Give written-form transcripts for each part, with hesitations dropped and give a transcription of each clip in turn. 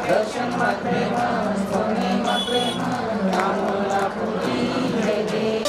दर्शन मात्रे सोने मात्रे कामना पूर्ती जय जय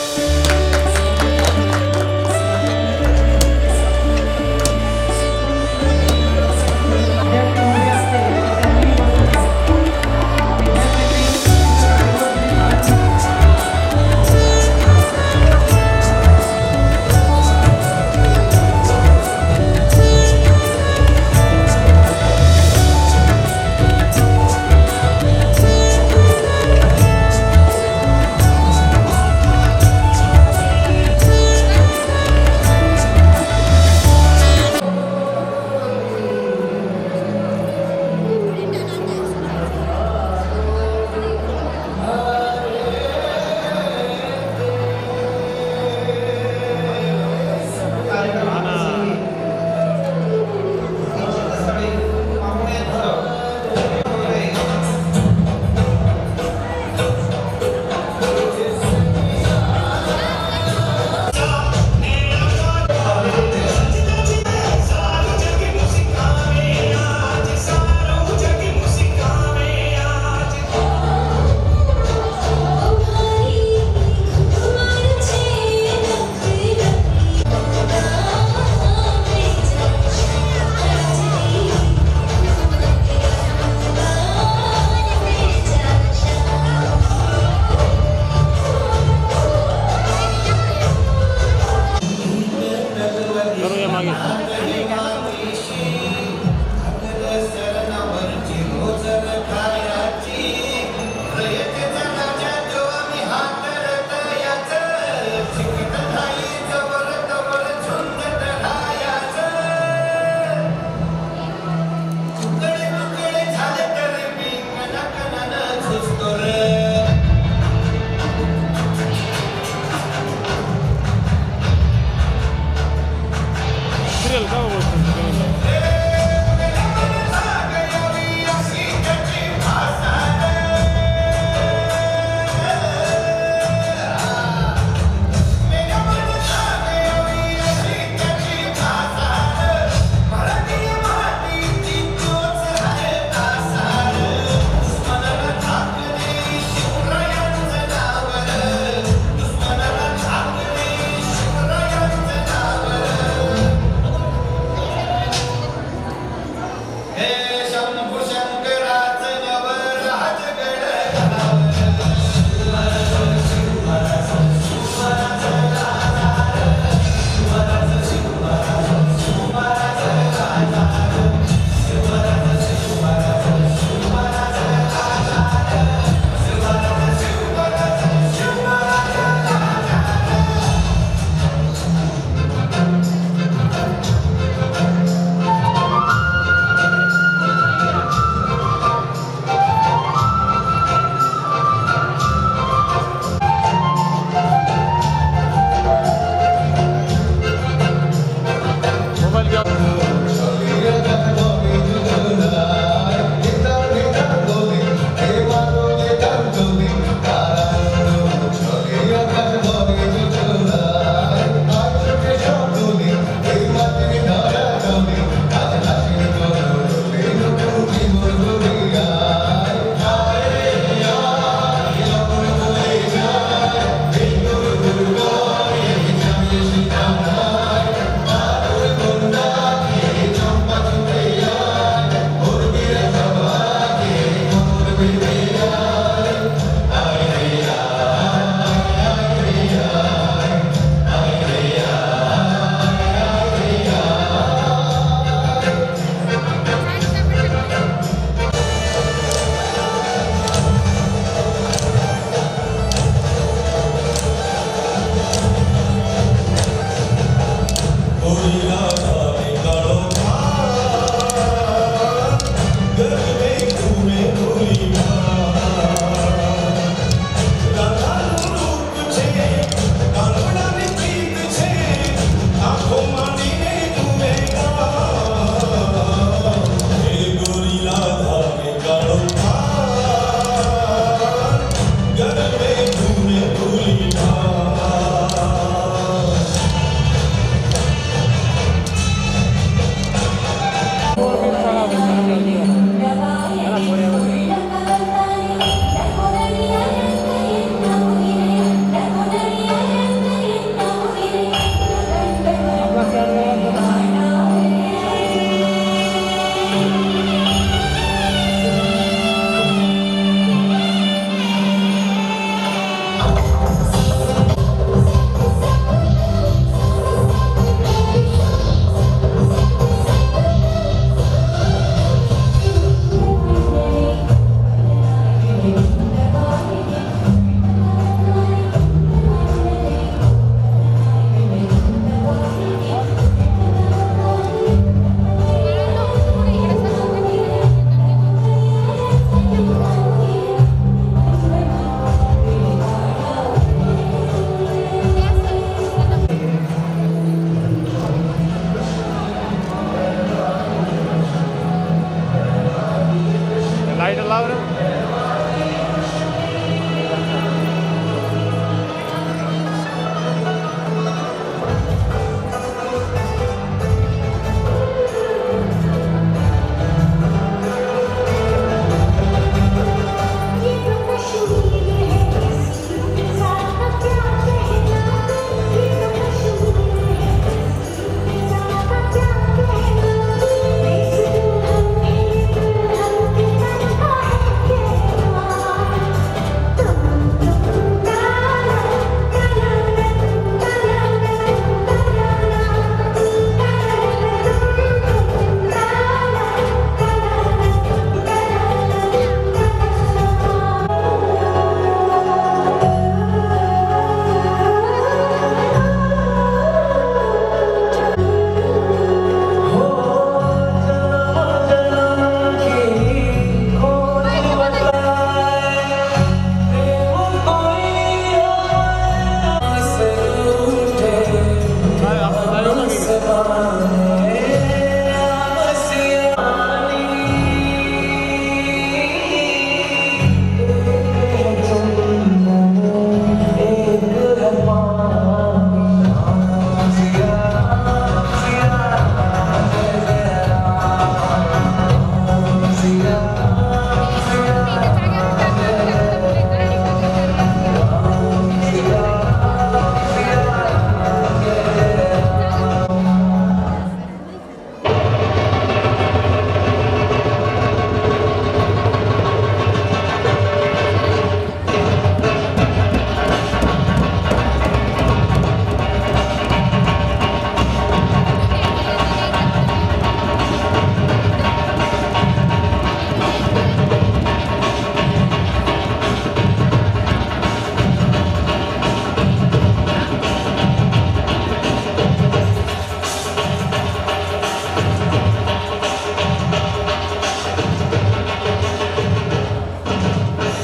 लाईट लाव रे.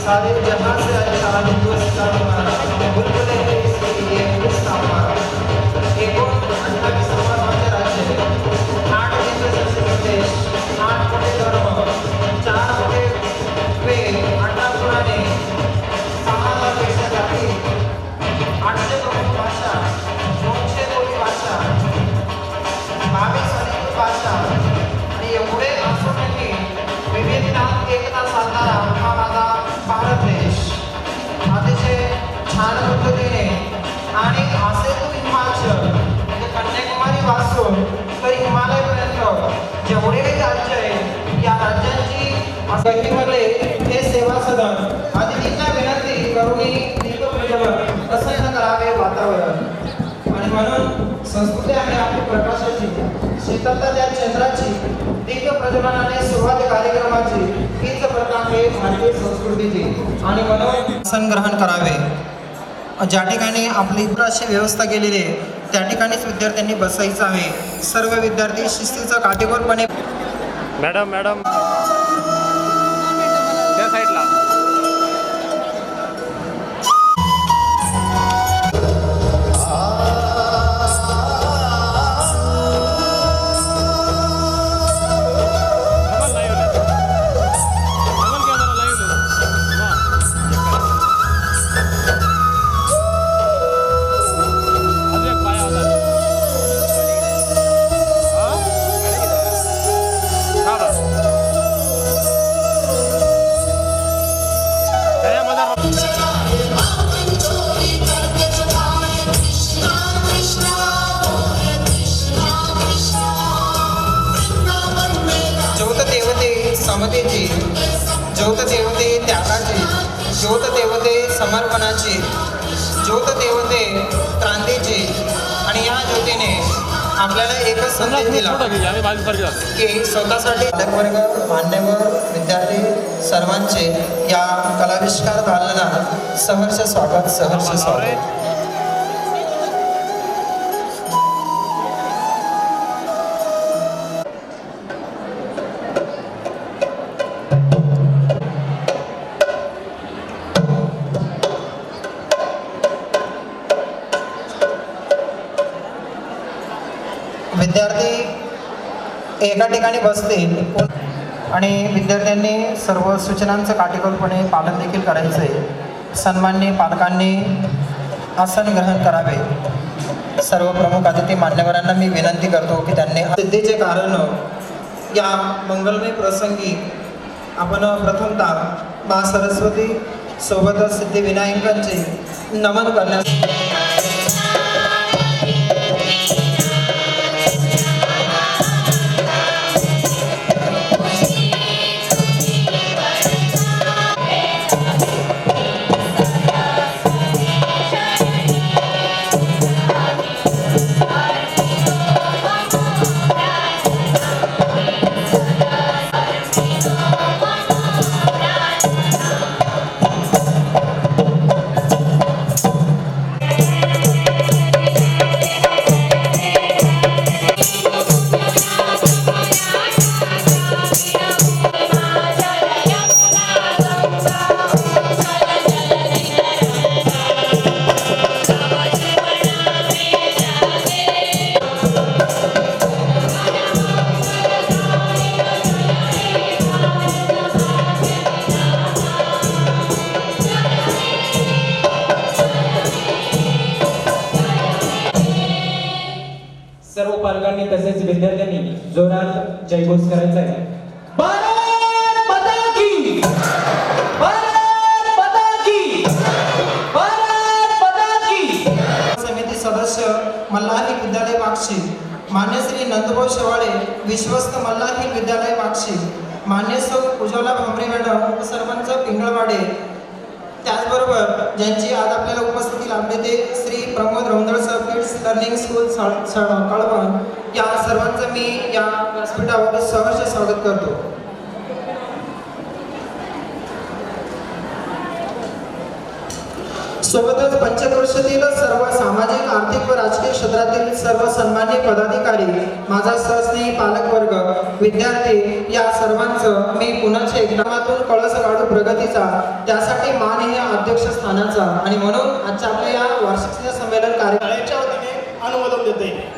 सारे जहां से अच्छा हिंदुस्तान हमारा बुलबुले इसलिए हिंदुस्तान हमारा एक और 28 समाजाचे राज्य 8 केंद्र शासित प्रदेश 8 मोठे धर्म 4 मोठे वेद 18 पुराणे 6,000 पेक्षा जाती 800 प्रमुख भाषा 200 बोली भाषा 22 अधिकृत भाषा आणि एवढे असूनही विविधतात एकता साधणारा हा माझा भारत देश अतिशय छान पद्धतीने आणि असे तो हिमाचल म्हणजे कन्याकुमारी पासून तर हिमालयपर्यंत जेवढे काही राज्य आहे या राज्यांची गतीमध्ये हे सेवा सदन अतिथींना विनंती करूनी दीपप्रज्वलन प्रसन्न करावे वातावरण आणि म्हणून संस्कृती आणि आपली प्रकाशाची शीतलता त्या चंद्राची दिव्य प्रज्वलनाने सुरुवात कार्यक्रमाची हीच प्रथा आहे भारतीय संस्कृतीची आणि म्हणून आसन ग्रहण करावे ज्या ठिकाणी आपली अशी व्यवस्था केलेली आहे त्या ठिकाणीच विद्यार्थ्यांनी बसायचं आहे सर्व विद्यार्थी शिस्तीचं काटेकोरपणे मॅडम मॅडम त्या साईडला समतेची ज्योत देवते त्यागाची ज्योत देवते समर्पणाची ज्योत देवते क्रांतीची आणि या ज्योतीने आपल्याला एकच संदेश दिला की स्वतःसाठी वर्ग मान्यवर विद्यार्थी सर्वांचे या कलाविष्कार दालनात सहर्ष स्वागत सहर्ष स्वागत. विद्यार्थी एका ठिकाणी बसतील. आणि विद्यार्थ्यांनी सर्व सूचनांचं काटेकोरपणे पालन देखील करायचं आहे. सन्माननीय पालकांनी आसन ग्रहण करावे. सर्व प्रमुख अतिथी मान्यवरांना मी विनंती करतो की त्यांनी सिद्धीचे कारण या मंगलमय प्रसंगी आपण प्रथमतः मा सरस्वती सोबतच सिद्धिविनायकांचे नमन करण्यास सर्व पालकांनी तसेच विद्यार्थ्यांनी जोरात जयघोष करायचा आहे. भारत माता की, भारत माता की, भारत माता की. समिती सदस्य मल्हारी विद्यालय वाक्षी, मान्य श्री नंदभाऊ शेवाळे विश्वस्त मल्हारी विद्यालय वाक्षी, मान्य सौ उज्ज्वला भांबरे मॅडम सरपंच पिंगळवाडे, त्याचबरोबर ज्यांची आज आपल्याला उपस्थिती लाभली ते Shri Pramod Raundal sir kids learning school Kalwan, या सर्वांचं मी या व्यासपीठावर सहर्ष स्वागत करतो. सोबतच पंचक्रोशीतील सर्व सामाजिक आर्थिक व राजकीय क्षेत्रातील सर्व सन्मान्य पदाधिकारी, माझा सहस्नेही पालकवर्ग, विद्यार्थी या सर्वांचं मी पुन्हा एकदमातून कळस काढू प्रगतीचा, त्यासाठी माननीय अध्यक्ष स्थानाचा आणि म्हणून आजच्या आपल्या या वार्षिक संमेलन शाळेच्या वतीने अनुमोदन देते.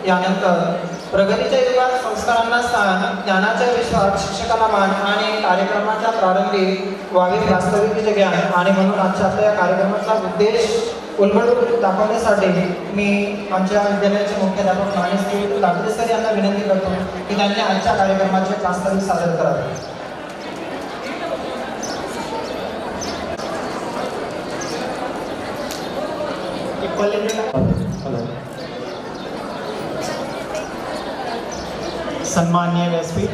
यानंतर प्रगतीच्या युगात संस्कारांना स्थान, ज्ञानाच्या विश्वात शिक्षकाला मान आणि कार्यक्रमाच्या प्रारंभी व्हावे वास्तविक ज्ञान, आणि म्हणून आजच्या आपल्या या कार्यक्रमाचा उद्देश उलगडून दाखवण्यासाठी मी आमच्या विद्यालयाचे मुख्याध्यापक मानसी लाकडे सर यांना विनंती करतो की त्यांनी आजच्या कार्यक्रमाचे प्रास्ताविक सादर करावे. सन्माननीय व्यासपीठ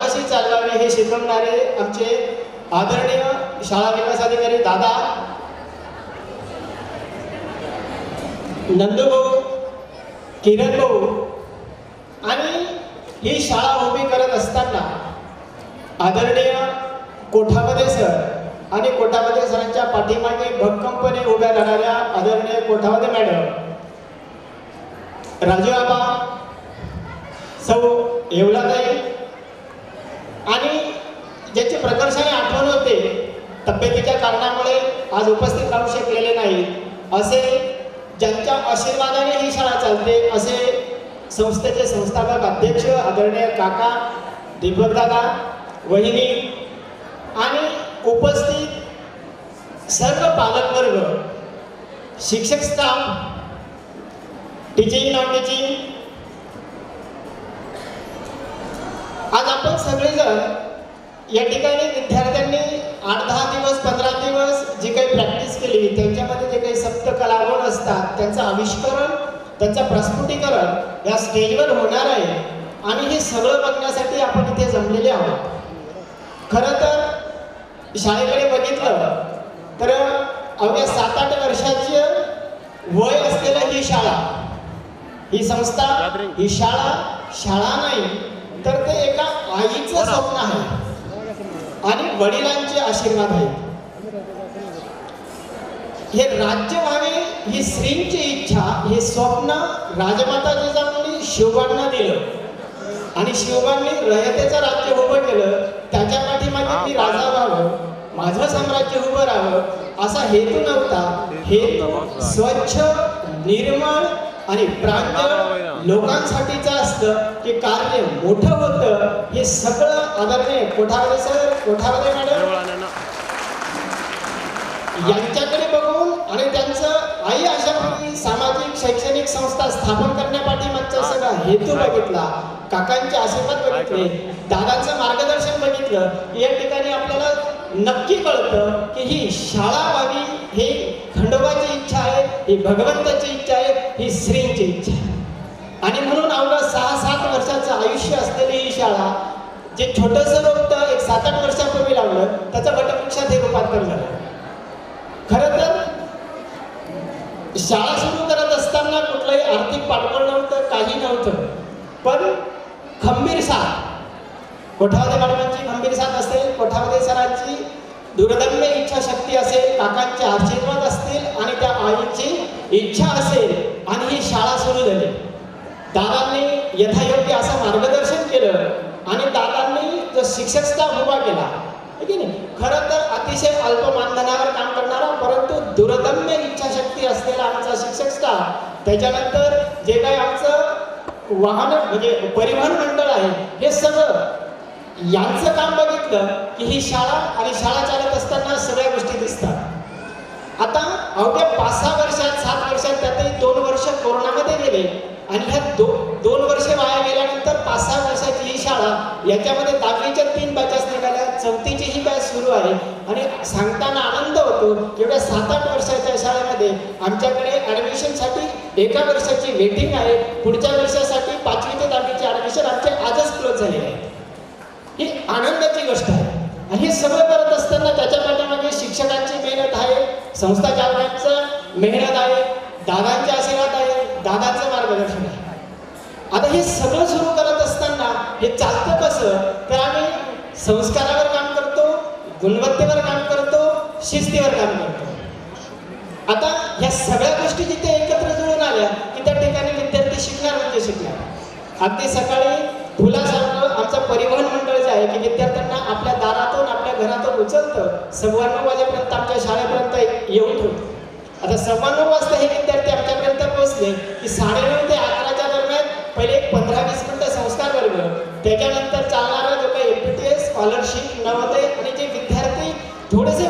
कशी चालवावे हे शिकवणारे आमचे आदरणीय शाळा विकास अधिकारी दादा नंदूभाऊ, किरण भाऊ, आणि ही शाळा उभी करत असताना आदरणीय कोठावदे सर आणि कोठावदे सरांच्या पाठीमागे भक्कमपणे उभ्या राहणाऱ्या आदरणीय कोठावदे मॅडम, राजू आबा, सौ येवलाताई, आणि ज्याची प्रकर्षाने आठवण होते तब्येतीच्या कारणामुळे आज उपस्थित राहू शकलेले नाही, असे ज्यांच्या आशीर्वादाने ही शाळा चालते असे संस्थेचे संस्थापक अध्यक्ष आदरणीय काका दीपकदादा, वहिनी आणि उपस्थित सर्व पालकवर्ग, शिक्षक स्टाफ, टीचिंग नॉन टीचिंग, आज आपण सगळेजण या ठिकाणी विद्यार्थ्यांनी 8-10 दिवस 15 दिवस जी काही प्रॅक्टिस केली त्यांच्यामध्ये जे काही सप्त कलागुण असतात त्यांचं आविष्करण त्यांचं प्रस्फुटीकरण या स्टेजवर होणार आहे आणि हे सगळं बघण्यासाठी आपण इथे जमलेले आहोत. खरं तर शाळेकडे बघितलं तर अवघ्या 7-8 वर्षाची वय असलेलं ही शाळा, ही संस्था, ही शाळा नाही तर ते एका आईचं स्वप्न आहे आणि वडिलांचे आशीर्वाद आहेत. हे राज्य व्हावे ही श्रींची इच्छा, हे स्वप्न राजमाता जिजाऊंनी शिवबांना दिलं आणि शिवबांनी रयतेचं राज्य उभं केलं. त्याच्या पाठीमागे मी राजा व्हावं, माझं साम्राज्य उभं राहावं असा हेतू नव्हता. हेतू स्वच्छ, निर्मळ आणि प्रांजळ लोकांसाठीचं असतं की कार्य मोठं होतं. हे सगळं आदरणीय कोठावदे सर, कोठावदे मॅडम यांच्याकडे बघून आणि त्यांचं आई अशापूर्वी सामाजिक शैक्षणिक संस्था स्थापन करण्यापाठीमागचा सगळा हेतू बघितला, काकांचे आशीर्वाद बघितले, दादांचं मार्गदर्शन बघितलं, या ठिकाणी आपल्याला नक्की कळतं की ही शाळा व्हावी ही खंडोबाची इच्छा आहे, ही भगवंताची इच्छा आहे, ही श्रींची इच्छा आहे. आणि म्हणून अवघं 6-7 वर्षाचं आयुष्य असलेली ही शाळा, जे छोटंसं रोपटं एक 7-8 वर्षापूर्वी लावलं त्याचं वटवृक्षात हे रूपांतर झालं. खरं तर शाळा सुरू करत असताना कुठलंही आर्थिक पाठबळ नव्हतं, काही नव्हतं, पण खंबीर साथ, कोठावदे मॅडमांची खंबीर साथ असेल, कोठावदे सरांची दुर्दम्य इच्छाशक्ती असेल, काकांचे आशीर्वाद असतील आणि त्या आईची इच्छा असेल आणि ही शाळा सुरू झाली. दादांनी यथायोग्य असं मार्गदर्शन केलं आणि दादांनी जो शिक्षक स्टाफ उभा केला, की नाही, खरं तर अतिशय अल्प मानधनावर काम करणारा परंतु दुर्दम्य इच्छाशक्ती असलेला आमचा शिक्षक स्टाफ, त्याच्यानंतर जे काही आमचं वाहन म्हणजे परिवहन मंडळ आहे, हे सगळं यांचं काम बघितलं की ही शाळा आणि शाळा चालत असताना सगळ्या गोष्टी दिसतात. आता अवघ्या 5-6 वर्षात 7 वर्षात त्यातही 2 वर्ष कोरोनामध्ये गेले आणि ह्या 2 वर्ष वाया गेल्यानंतर 5-6 वर्षाची ही शाळा, याच्यामध्ये 10वीच्या 3 बॅचेस निघाल्या, 4थीची ही बॅच सुरू आहे आणि सांगताना आनंद होतो एवढ्या 7-8 वर्षाच्या शाळेमध्ये आमच्याकडे ॲडमिशनसाठी 1 वर्षाची वेटिंग आहे. पुढच्या वर्षासाठी 5वी ते 10वीचे ॲडमिशन आमचे आजच क्लोज झालेले आहे. ही आनंदाची गोष्ट आहे आणि हे सगळं करत असताना त्याच्या पाठीमागे शिक्षकांची मेहनत आहे, संस्था चालवायचं मेहनत आहे, दादांचे आशीर्वाद आहे, दादांचं मार्गदर्शन आहे. आता हे सगळं सुरू करत असताना हे चालतं कसं, तर आम्ही संस्कारावर काम करतो, गुणवत्तेवर काम करतो, शिस्तीवर काम करतो. आता ह्या सगळ्या गोष्टी जिथे एकत्र जुळून आल्या की त्या ठिकाणी विद्यार्थी शिकणार म्हणजे शिकणार. अगदी सकाळी फुलासारखं आमचं परिवहन मंडळ जे आहे की विद्यार्थ्यांना आपल्या दारातून आपल्या घरातून उचलतं, 9:15 वाजेपर्यंत आमच्या शाळेपर्यंत येऊन ठेवतो. आता 9:15 वाजता हे विद्यार्थी आमच्यापर्यंत पोहोचले की 9:30 ते 11च्या दरम्यान पहिले 15-20 मिनिटं संस्कार वर्ग, त्याच्यानंतर चालणारा जो काही FPTS, स्कॉलरशिप, नवोदय आणि जे विद्यार्थी थोडेसे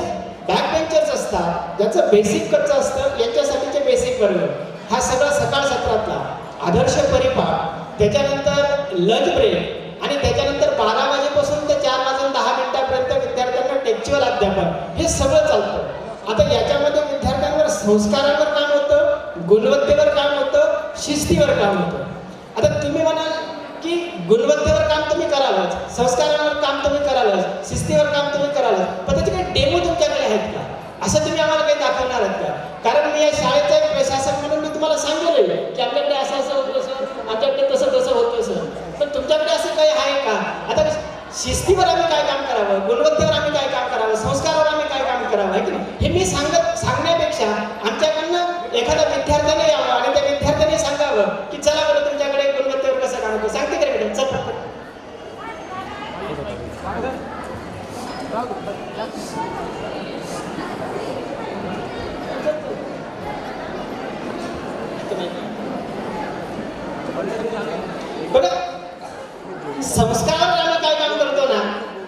बॅक बेंचर्स असतात, ज्याचं बेसिक कच्चं असतं, यांच्यासाठीचे बेसिक वर्ग, हा सगळा सकाळ सत्रातला आदर्श परिपाठ, त्याच्यानंतर लंच ब्रेक आणि त्याच्यानंतर 12 वाजेपासून ते 4 वाजून 10 मिनिटापर्यंत विद्यार्थ्यांना टेक्च्युअल अध्यापन, हे सगळं चालतं. आता याच्यामध्ये विद्यार्थ्यांवर संस्कारावर काम होतं, गुणवत्तेवर काम होतं, शिस्तीवर काम होतं. आता तुम्ही म्हणाल की गुणवत्तेवर काम तुम्ही करालच, संस्कारावर काम तुम्ही करालच, शिस्तीवर काम तुम्ही करालच, पण त्याचे काही डेमो तुमच्याकडे आहेत का, असं तुम्ही आम्हाला काही दाखवणार आहात का? कारण मी या शाळेचा एक प्रशासक म्हणून मी तुम्हाला सांगेल की आपल्याकडे असं असं होतं सर, आमच्याकडे तसं तसं होतं सर, पण तुमच्याकडे असं काही आहे का? आता शिस्तीवर आम्ही काय काम करावं, गुणवत्तेवर आम्ही काय काम करावं, संस्कारावर आम्ही काय काम करावं, आहे की नाही, हे मी सांगण्यापेक्षा आमच्याकडनं एखाद्या विद्यार्थ्याने यावं आणि त्या विद्यार्थ्याने सांगावं की चला बरं तुमच्याकडे गुणवत्तेवर कसं काम होतं, सांगते का मॅडम? चल बघा, संस्कारावर आम्ही काय काम करतो ना,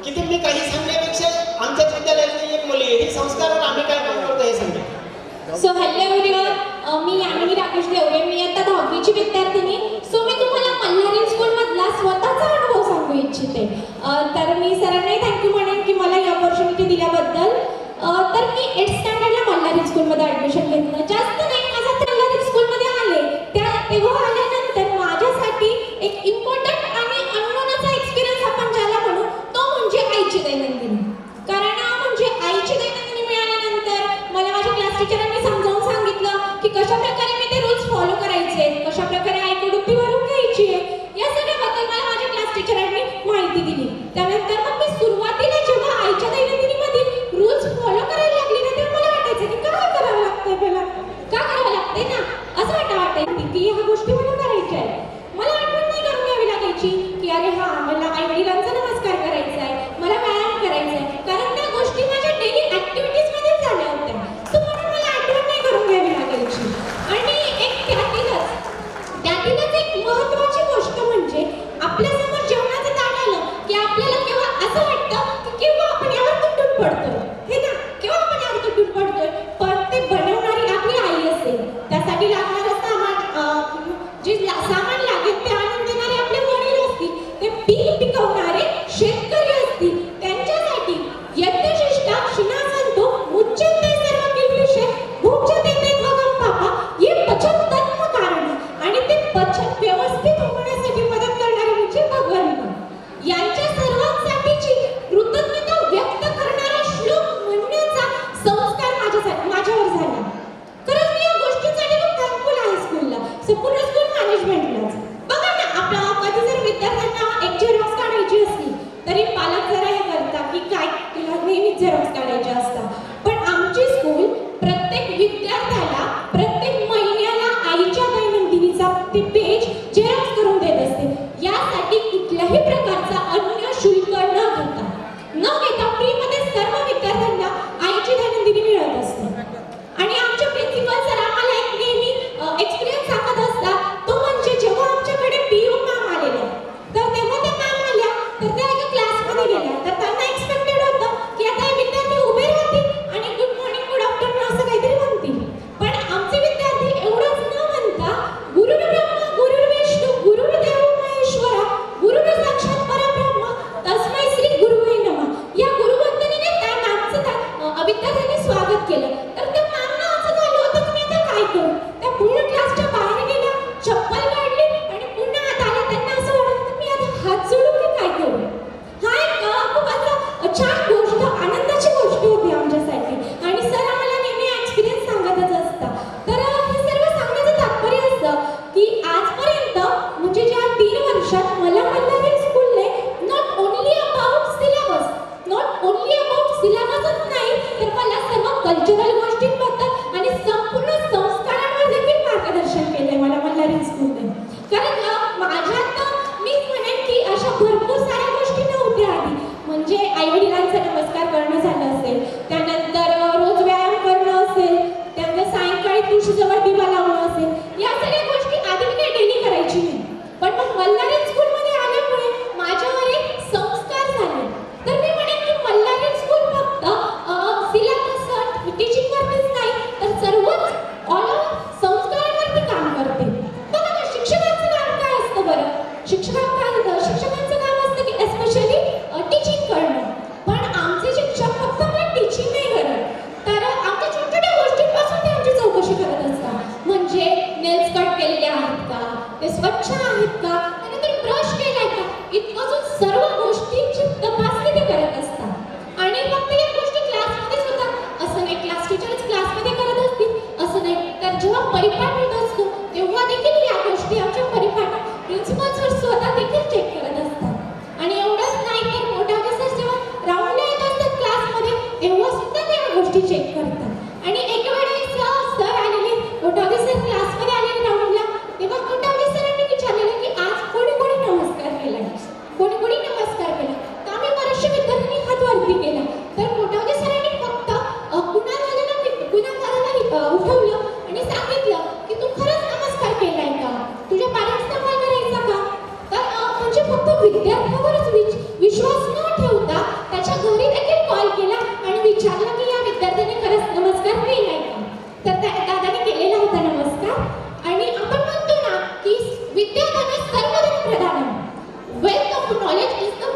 की ते मी काही सांगण्यापेक्षा आमच्याच विद्यालयातली एक मुली ही संस्कारावर आम्ही काय काम करतो हे सांगते. सो हॅलो एव्हरीवन, मी यामिनी राकेश देवरे, मी आता 10वीची विद्यार्थिनी. सो मी तुम्हाला मल्हारी स्कूल मधला स्वतःचा अनुभव सांगू इच्छिते. इच्छिते. तर मी सरांनाही थँक्यू म्हणेन की मला ही ऑपॉर्च्युनिटी दिल्याबद्दल. तर मी 8th स्टँडर्डला मल्हारी स्कूलमध्ये ॲडमिशन घेतलं. जास्त नाही, माझा मल्हारी स्कूलमध्ये आले तेव्हा आल्यानंतर माझ्यासाठी एक इम्पॉर्टंट आणि अननोनचा एक्सपिरियन्स आपण ज्याला म्हणू तो म्हणजे आईची दैनंदिनी. कारण म्हणजे आईची दैनंदिनी मिळाल्यानंतर मला माझ्या क्लास टीचरांनी समजावून सांगितलं की कशा प्रकारे मी ते रूल्स फॉलो करायचे, कशा प्रकारे आईकडून ती भरून घ्यायची आहे, या सगळ्याबद्दल मला माझ्या क्लास टीचरांनी माहिती दिली. त्यानंतर मग मी सुरुवातीला जेव्हा आईच्या दैनंदिनीमधील रूल्स फॉलो करायला लागली ना तेव्हा मला वाटायचं की काय करावं लागतंय, मला का करावं लागतंय ना, असं वाटायचं की ह्या गोष्टी मला करायच्या आहेत. मला आठवण नाही करून घ्यावी लागायची की अरे हा मला आई वडिलांचा नमस्कार करायचा आहे, मला व्यायाम करायचा आहे, कारण त्या गोष्टी माझ्या डेली ॲक्टिव्हिटीजमध्ये झाल्या होत्या. सो म्हणून मला आठवण नाही करून घ्यावी लागायची. आणि त्यातीलच एक महत्त्वाची गोष्ट म्हणजे आपल्यासमोर जेवणाचं ताट आलं की आपल्याला केव्हा असं वाटतं की केव्हा आपण यावर तुटून पडतोय, हे ना, केव्हा आपण यावर तुटून पडतोय, पण ते बनवणारी आपली आई असेल, त्यासाठी लागणारं सामान, जे सामान लागेल ते आणून देणारे आपले वडील असतील, ते पीक पिकवणारे शेतकरी असतील, त्यांच्यासाठी यज्ञशिष्टा शिनासंतो मुच्यते सर्व किल्बिषे भुज्यते ते त्वगं पापा, ये पचन तत्व कारण. आणि ते पचन व्यवस्थित होण्यासाठी मदत करणारे म्हणजे भगवान. यांच्या सर्वांसाठीची कृतज्ञता व्यक्त करणारा श्लोक म्हणण्याचा संस्कार माझ्यावर झाला. खरंच मी या गोष्टींसाठी खूप थँकफुल आहे स्कूलला, संपूर्ण स्कूल मॅनेजमेंटलाच. बघा ना, आपल्या कधी जर विद्यार्थ्यांना एक झेरॉक्स काढायची असली तरी पालक जरा हे करतात की काय तुला नेहमीच झेरॉक्स काढायचे असतात. पण आमची स्कूल प्रत्येक विद्यार्थ्याला प्रत्येक महिन्याला आईच्या दैनंदिनीचा ते पेज झेरॉक्स करून देत असते. यासाठी कुठल्याही प्रकारचा अन्य शुल्क न घेता फ्रीमध्ये सर्व विद्यार्थ्यांना आईची दैनंदिनी मिळत असते. आणि आमचे प्रिन्सिपल सर आम्हाला एक नेहमी एक्सपिरियन्स सांगत असतात, तो म्हणजे जेव्हा आमच्याकडे पीओ मॅम आलेल्या तर तेव्हा त्या मॅम आल्या तर त्या एका क्लासमध्ये गेल्या तर त्यांना एक्सपेक्टेड होतं की आता हे विद्यार्थी उभे राहतील आणि गुड मॉर्निंग गुड आफ्टरनून असं काहीतरी म्हणतील. पण आमचे विद्यार्थी एवढंच न म्हणता गुरुर्ब्रह्मा गुरुर्विष्णू गुरुर्देव महेश्वरा गुरुर् साक्षात परब्रह्म तस्मै श्री गुरुवे नमः या गुरुवंदनेने त्या मॅमचं विद्यार्थ्यांनी स्वागत केलं. तर त्या मॅमना असं झालं होतं की मी आता काय करू. त्या पूर्ण क्लासच्या बाहेर गेल्या, चप्पल काढली आणि पुन्हा आत आल्या. त्यांना असं वाटलं की मी आता हात जोडू की काय करू. हा एक खूप असा छान गोष्ट, आनंदाची गोष्ट होती आमच्यासाठी. आणि सर आम्हाला नेहमी एक्सपिरियन्स सांगतच असतात. तर हे सर्व सांगण्याचं तात्पर्य असतं की आजपर्यंत म्हणजे ज्या 3 वर्षात मला मल्हारी स्कूलने नॉट ओन्ली अबाउट सिलेबसच नाही तर मला सर्व कल्चरल गोष्टींबद्दल आणि संपूर्ण संस्कारांवर देखील मार्गदर्शन केलंय मला मल्हारी स्कूलने. कारण माझ्यात मी म्हणेन की अशा भरपूर साऱ्या गोष्टी नव्हत्या आधी. म्हणजे आईवडिलांचा नमस्कार करणं झालं असेल, त्यानंतर रोज व्यायाम करणं असेल, त्यानंतर सायंकाळी तुळशीजवळ दिवा लावणं असेल, या सगळ्या गोष्टी आधी मी काही डेली करायची नाही. पण मग मल्हारी स्कूलमध्ये आल्यामुळे माझ्यावर एक संस्कार झाले. तर मी म्हणेन की मल्हारी स्कूल फक्त सिलेबस टीचिंगवरतीच नाही तर सर्वच ऑल संस्कारांवरती काम करते. बघा ना, शिक्षकांचं काम काय असतं बरं. शिक्षकांचं काम असतं की एस्पेशली टीचिंग करणं. पण आमचे शिक्षक फक्त मला टीचिंग नाही करत तर आमच्या छोट्या गोष्टींपासून ते आमची चौकशी करत असतात. म्हणजे नेल्स कट केलेले आहेत का, ते स्वच्छ आहेत का, त्यानंतर ब्रश केलाय का, इतकं सर्व गोष्टींची तपासणी ते करत असतात. आणि फक्त या गोष्टी क्लासमध्येच होतात असं नाही, क्लास टीचरच क्लासमध्ये करत असतील असं नाही. तर जेव्हा परिपाठ होत असतो तेव्हा देखील या गोष्टी आमच्या परिपाठ प्रिन्सिपल सर स्वतः देखील चेक करत असतात. आणि एवढंच नाही तर मोठा सर जेव्हा राऊंडला येत असतात क्लासमध्ये तेव्हा सुद्धा ते या गोष्टी चेक करतात. आणि एका वेळेस सर आलेले, मोठा सर क्लासमध्ये आलेले राऊंडला, तेव्हा मोठा सरांनी विचारलेलं की आज कोणी कोणी नमस्कार केला, कोणी कोणी नमस्कार केला. तर आम्ही बरेचशा विद्यार्थ्यांनी हात वरती केला. तर मोठा सरांनी फक्त गुन्हागाराला उठवलं आणि सांगितलं की तू खरंच नमस्कार केलाय का, तुझ्या पॅरेंट्सना कॉल करायचा का. तर म्हणजे फक्त विद्यार्थ्यावरच विश्वास न ठेवता त्याच्या घरी देखील कॉल केला आणि विचारलं की या विद्यार्थ्याने खरंच नमस्कार केलाय का. तर त्या दादाने केलेला होता नमस्कार. आणि आपण म्हणतो ना की विद्यार्थ्यांना सर्वधन प्रधानम, wealth of knowledge is the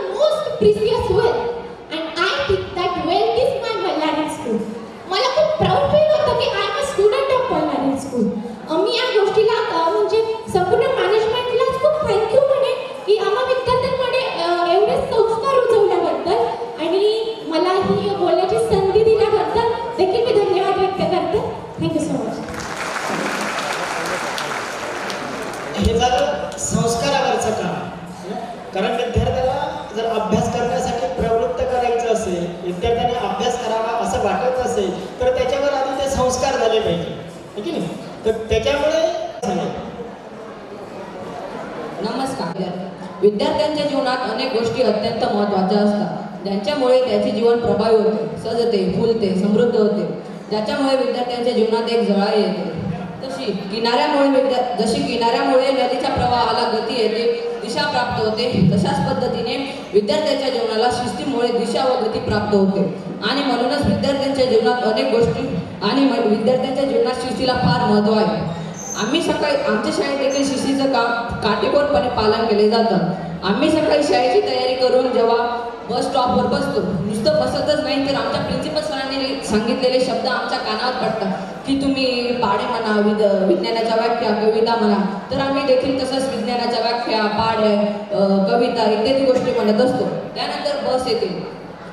precious wealth, and I think that wealth is my Ballari school. मला खूप प्राऊड फील होतं की I am a student of Ballari school. मी या गोष्टीला म्हणजे संपूर्ण मॅनेजमेंटलाच खूप थँक्यू म्हणेन की आम्हा विद्यार्थ्यांकडे एवढे संस्कार रुजवल्याबद्दल आणि मला ही बोलण्याची संधी दिल्याबद्दल देखील मी धन्यवाद व्यक्त करते. Thank you so much. हे झालं संस्कारावरचं काम. कारण विद्यार्थ्याला जर अभ्यास करण्यासाठी प्रवृत्त करायचं असेल, विद्यार्थ्याने अभ्यास करावा असं वाटत असेल तर त्याच्यावर आधी ते संस्कार झाले पाहिजे, है की नाही? तर त्याच्यामुळे नमस्कार. विद्यार्थ्यांच्या जीवनात अनेक गोष्टी अत्यंत महत्त्वाच्या असतात, ज्यांच्यामुळे त्याचे जीवन प्रभावी होते, सजते, फुलते, समृद्ध होते, ज्याच्यामुळे विद्यार्थ्यांच्या जीवनात एक झळा येते. जशी किनाऱ्यामुळे नदीच्या प्रवाहाला गती येते, दिशा प्राप्त होते, तशाच पद्धतीने विद्यार्थ्यांच्या जीवनाला शिस्तीमुळे दिशा व गती प्राप्त होते. आणि म्हणूनच विद्यार्थ्यांच्या जीवनात अनेक गोष्टी आणि विद्यार्थ्यांच्या जीवनात शिस्तीला फार महत्त्व आहे. आमच्या शाळेत देखील शिस्तीचं काटेकोरपणे पालन केले जातं. आम्ही सकाळी शाळेची तयारी करून जेव्हा बस स्टॉपवर बसतो, नुसतं बसतच नाही तर आमच्या प्रिन्सिपल सरांनी सांगितलेले शब्द आमच्या कानावर पडतात की तुम्ही पाढे म्हणा, विज्ञानाच्या व्याख्या, कविता म्हणा. तर आम्ही देखील तसंच विज्ञानाच्या व्याख्या, पाढे, कविता इत्यादी गोष्टी म्हणत असतो. त्यानंतर बस येते.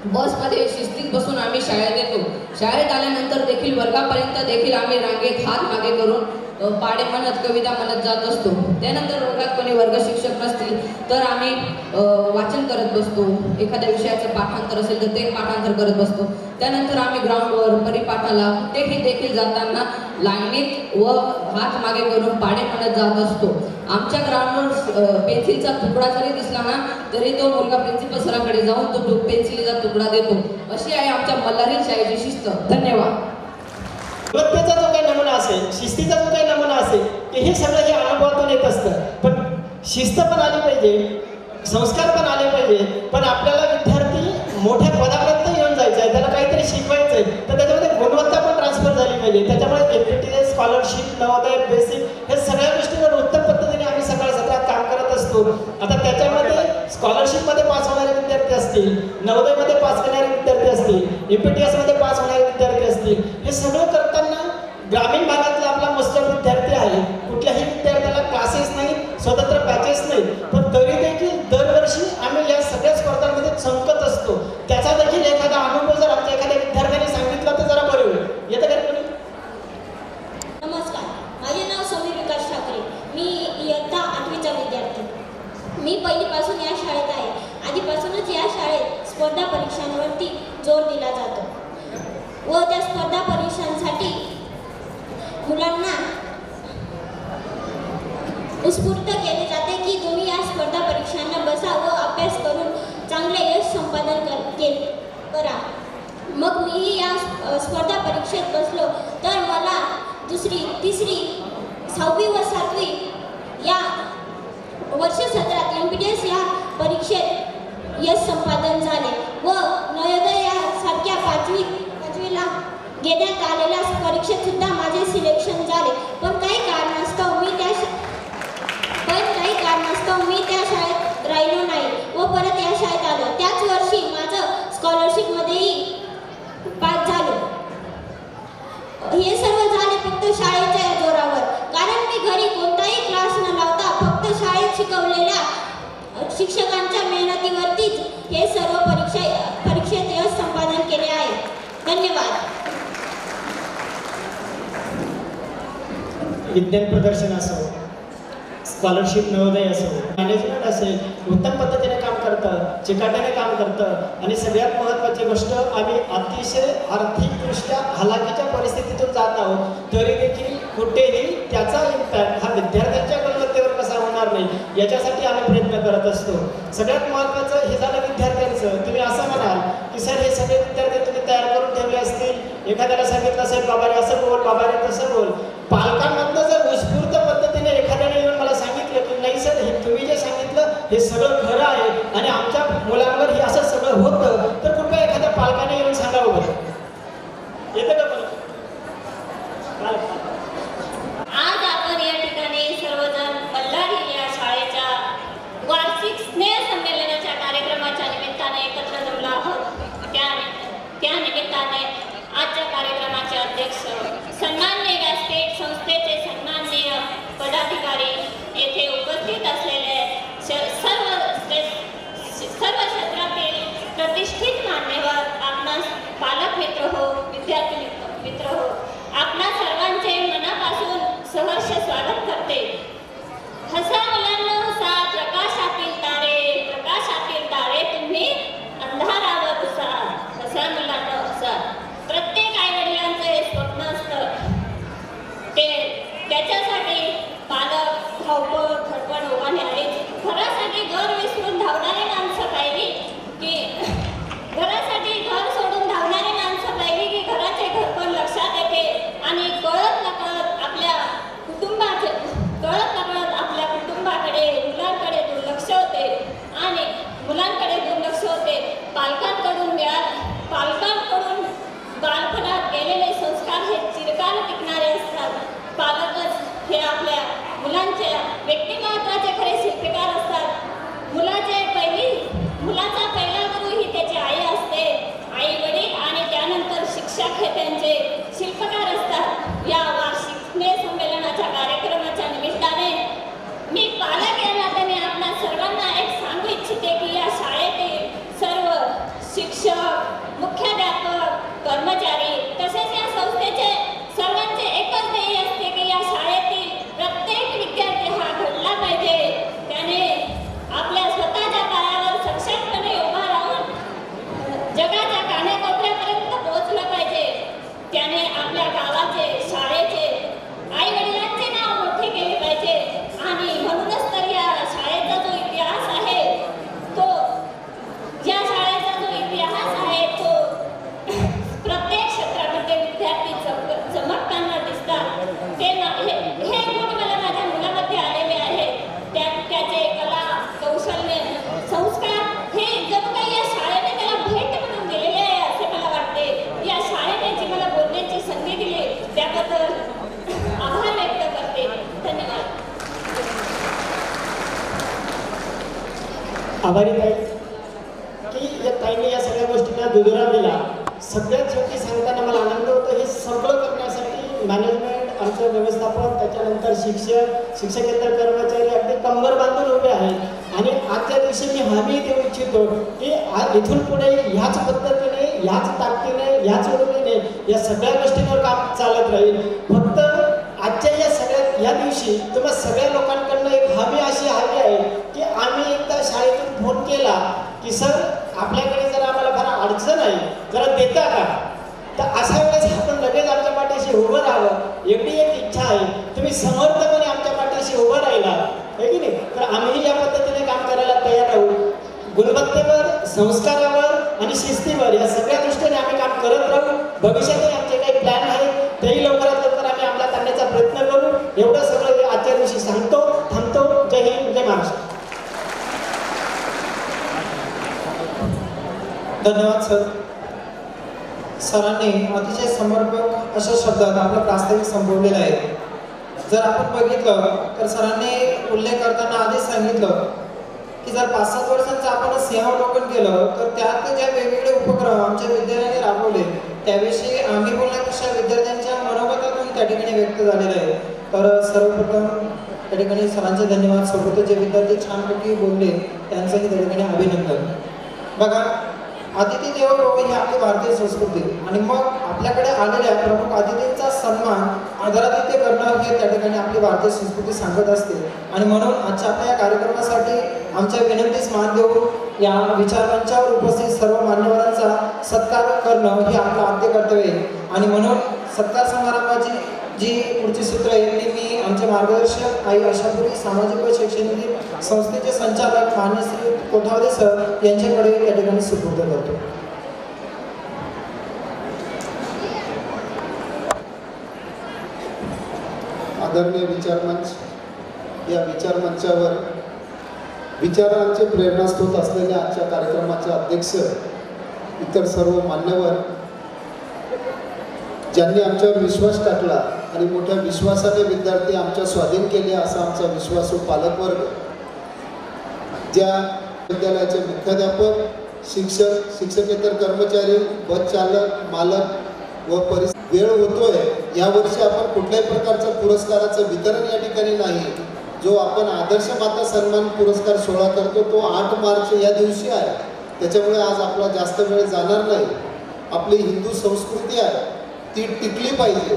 बसमध्ये शिस्तीत बसून आम्ही शाळेत येतो. शाळेत आल्यानंतर देखील वर्गापर्यंत देखील आम्ही रांगेत हात मागे करून पाढे म्हणत, कविता म्हणत जात असतो. त्यानंतर वर्गात कोणी वर्ग शिक्षक नसतील तर आम्ही वाचन करत बसतो. एखाद्या विषयाचं पाठांतर असेल तर ते पाठांतर करत बसतो. त्यानंतर आम्ही ग्राउंडवर परिपाठाला कुठेही देखील जाताना लाईनीत व हात मागे करून पाढे म्हणत जात असतो. आमच्या ग्राउंडवर पेन्सिलचा तुकडा जरी दिसला ना तरी तो मुलगा प्रिन्सिपल सरांकडे जाऊन तो पेन्सिलचा तुकडा देतो. अशी आहे आमच्या मल्हारी शाळेची शिस्त. धन्यवाद. गुणवत्तेचा जो काही नमुना असेल, शिस्तीचा जो काही नमुना असेल, की हे सगळं हे अनुभवातून येत असतं. पण शिस्त पण आली पाहिजे, संस्कार पण आले पाहिजे. पण आपल्याला विद्यार्थी मोठ्या पदापर्यंत येऊन जायचं आहे, त्याला काहीतरी शिकवायचं आहे, तर त्याच्यामध्ये गुणवत्ता पण ट्रान्सफर झाली पाहिजे. त्याच्यामुळे FPTS, स्कॉलरशिप, नवोदय, बेसिक हे सगळ्या गोष्टीवर उत्तम पद्धतीने आम्ही सकाळ सत्रात काम करत असतो. आता त्याच्यामध्ये स्कॉलरशिपमध्ये पास होणारे विद्यार्थी असतील, नवोदयमध्ये पास करणारे विद्यार्थी असतील, FPTS मध्ये पास होणारे विद्यार्थी असतील, हे सगळं करताना ग्रामीण भागातला आपला मोजका विद्यार्थी आहे. कुठल्याही विद्यार्थ्याला क्लासेस नाहीत, स्वतंत्र बॅचेस नाहीत, पण तरी देखील दरवर्षी आम्ही या सगळ्या स्पर्धांमध्ये चमकत असतो. त्याचा देखील एखादा अनुभव जर आमच्या एखाद्या विद्यार्थ्याने सांगितला तर जरा बरं होईल. येतं का कोणी? नमस्कार, माझे नाव समीर विकास ठाकरे. मी इयत्ता 8वीचा विद्यार्थी. मी पहिलीपासून या शाळेत आहे. आधीपासूनच या शाळेत स्पर्धा परीक्षांवरती जोर दिला जातो व त्या स्पर्धा परीक्षांसाठी मुलांना उत्स्फूर्त केले जाते की तुम्ही या स्पर्धा परीक्षांना बसा व अभ्यास करून चांगले यश संपादन करा. मग मीही या स्पर्धा परीक्षेत बसलो तर मला 2री, 3री, 6वी व 7वी या वर्ष सत्रात MPTS या परीक्षेत यश संपादन झाले व नवोदय यासारख्या 5वीला घेण्यात आलेल्या परीक्षेत सुद्धा माझे सिलेक्शन झाले. पण काही कारणास्तव मी त्या शाळेत राहिलो नाही व परत या शाळेत आलो. त्याच वर्षी माझं स्कॉलरशिपमध्येही पास झालो. हे सर्व झाले फक्त शाळेच्या जोरावर. कारण मी घरी कोणताही क्लास न लावता फक्त शाळेत शिकवलेल्या शिक्षकांच्या मेहनतीवरतीच हे सर्व परीक्षेत यश संपादन केले आहे. धन्यवाद. विज्ञान प्रदर्शन असो, स्कॉलरशिप, नवोदय असो, मॅनेजमेंट असेल, उत्तम पद्धतीने काम करतं, चिकाट्याने काम करतं. आणि सगळ्यात महत्त्वाची गोष्ट, आम्ही अतिशय आर्थिकदृष्ट्या हलाखीच्या परिस्थितीतून जात आहोत, तरी देखील कुठेही त्याचा इम्पॅक्ट हा विद्यार्थ्यांच्या गुणवत्तेवर कसा होणार नाही याच्यासाठी आम्ही प्रयत्न करत असतो. सगळ्यात महत्त्वाचं हे झालं विद्यार्थ्यांचं. तुम्ही असं म्हणाल की सर हे सगळे विद्यार्थी तुम्ही तयार करून ठेवले असतील, एखाद्याला सांगितलं असेल बाबारे असं बोल, बाबारे तसं बोल. पालकांमधनं जर उत्स्फूर्त पद्धतीने एखाद्याने येऊन मला सांगितलं की नाही सर हे तुम्ही जे सांगितलं हे सगळं खरं आहे आणि आमच्या मुलांवर हे असं सगळं होतं, तर कृपया एखाद्या पालकाने येऊन सांगावं बरं. येतं का बरं? आज आपण या ठिकाणी सर्वजण बल्लारी या शाळेच्या वार्षिक स्नेह संमेलनाच्या कार्यक्रमाच्या निमित्ताने जगाच्या कानाकोपऱ्यापर्यंत पोहोचलं पाहिजे. त्याने आपल्या गावाचे, शाळेचे, आई वडिलांचे नाव मोठे केले पाहिजे. आणि म्हणूनच तर या शाळेचा जो इतिहास आहे तो या शाळेचा जो इतिहास आहे तो प्रत्येक क्षेत्रामध्ये विद्यार्थी चमकताना दिसतात. हे गुण मला माझ्या मुलामध्ये आलेले आहेत. त्याचे कला, कौशल्य, संस्कार हे जणू काही या शाळेने त्याला भेट म्हणून दिलेले आहे असे मला वाटते. या शाळेने जी मला बोलण्याची संधी दिली त्याबद्दल आभार व्यक्त करते. धन्यवाद. आभारी ताई की या ताईने या सगळ्या गोष्टींना दुजोरा दिला. सगळ्यात शेवटी सांगताना मला आनंद होतो. हे सगळं करण्यासाठी मॅनेजमेंट, आमचं व्यवस्थापन, त्याच्यानंतर शिक्षकेतर कर्मचारी अगदी कंबर बांधून उभे आहेत. आणि आजच्या दिवशी मी हमी देऊ इच्छितो की इथून पुढे ह्याच पद्धतीने, ह्याच ताकदीने, ह्याच उर्मीने या सगळ्या गोष्टींवर काम चालत राहील. फक्त आजच्या या सगळ्या या दिवशी तुम्हाला सगळ्या लोकांकडनं एक हमी अशी हवी आहे की आम्ही एकदा शाळेतून फोन केला की सर आपल्याकडे जरा आम्हाला फार अडचण आहे, जरा देता का? तर अशा वेळेस आपण लगेच आमच्या पाठीशी उभं राहावं एवढी एक इच्छा आहे. तुम्ही समर्थपणे आमच्या पाठीशी उभं राहिला आहे की नाही, तर आम्ही या पद्धतीने काम करायला तयार राहू. गुणवत्तेवर, संस्कारावर आणि शिस्तीवर या सगळ्या दृष्टीने आम्ही काम करत राहू. भविष्यातही आमचे काही प्लॅन आहेत तेही लवकरात लवकर आम्ही अंमलात आणण्याचा प्रयत्न करू. एवढं सगळं आजच्या दिवशी सांगतो, थांबतो. जय हिंद, जय महाराष्ट्र. धन्यवाद सर. सरांनी अतिशय समर्पक अशा शब्दात आपलं प्रास्ताविक संपवलेलं आहे. जर आपण बघितलं तर सरांनी उल्लेख करताना आधीच सांगितलं की जर 5-7 वर्षांचं आपण सिंहावलोकन केलं तर त्यात ज्या वेगवेगळे उपक्रम आमच्या विद्यालयाने राबवले त्याविषयी आम्ही बोलण्यापेक्षा विद्यार्थ्यांच्या मनोगतातून त्या ठिकाणी व्यक्त झालेलं आहे. तर सर्वप्रथम त्या ठिकाणी सरांचे धन्यवाद. सोबतच जे विद्यार्थी छानपैकी बोलले त्यांचंही त्या ठिकाणी अभिनंदन. बघा, अतिथी देवो भव ही आपली भारतीय संस्कृती आणि मग आपल्याकडे आलेल्या प्रमुख अतिथींचा सन्मान आदरातिथ्य करणं हे त्या ठिकाणी आपली भारतीय संस्कृती सांगत असते. आणि म्हणून आजच्या आपल्या या कार्यक्रमासाठी आमच्या विनंतीस मान देऊन या विचारमंचावर उपस्थित सर्व मान्यवरांचा सत्कार करणं हे आपलं आद्य कर्तव्य आहे. आणि म्हणून सत्कार समारंभाची जी पुढची सूत्र आहेत ती मी आमचे मार्गदर्शक आई आशापुरी सामाजिक व शैक्षणिक संस्थेचे संचालक मान्य श्री कोठावदे सर यांच्याकडे त्या ठिकाणी सुपूर्द करतो. आदरणीय विचारमंच, या विचारमंचावर विचारांचे प्रेरणास्रोत असलेल्या आजच्या कार्यक्रमाचे अध्यक्ष, इतर सर्व मान्यवर ज्यांनी आमच्यावर विश्वास टाकला आणि मोठ्या विश्वासाने विद्यार्थी आमच्या स्वाधीन केले असा आमचा विश्वासू पालकवर्ग, ज्या विद्यालयाचे मुख्याध्यापक, शिक्षक, शिक्षकेतर कर्मचारी, बस चालक, मालक व वेळ होतोय, यावर्षी आपण कुठल्याही प्रकारचं पुरस्काराचं वितरण या ठिकाणी नाही. जो आपण आदर्श माता सन्मान पुरस्कार सोहळा करतो तो 8 मार्च या दिवशी आहे. त्याच्यामुळे आज आपला जास्त वेळ जाणार नाही. आपली हिंदू संस्कृती आहे ती टिकली पाहिजे,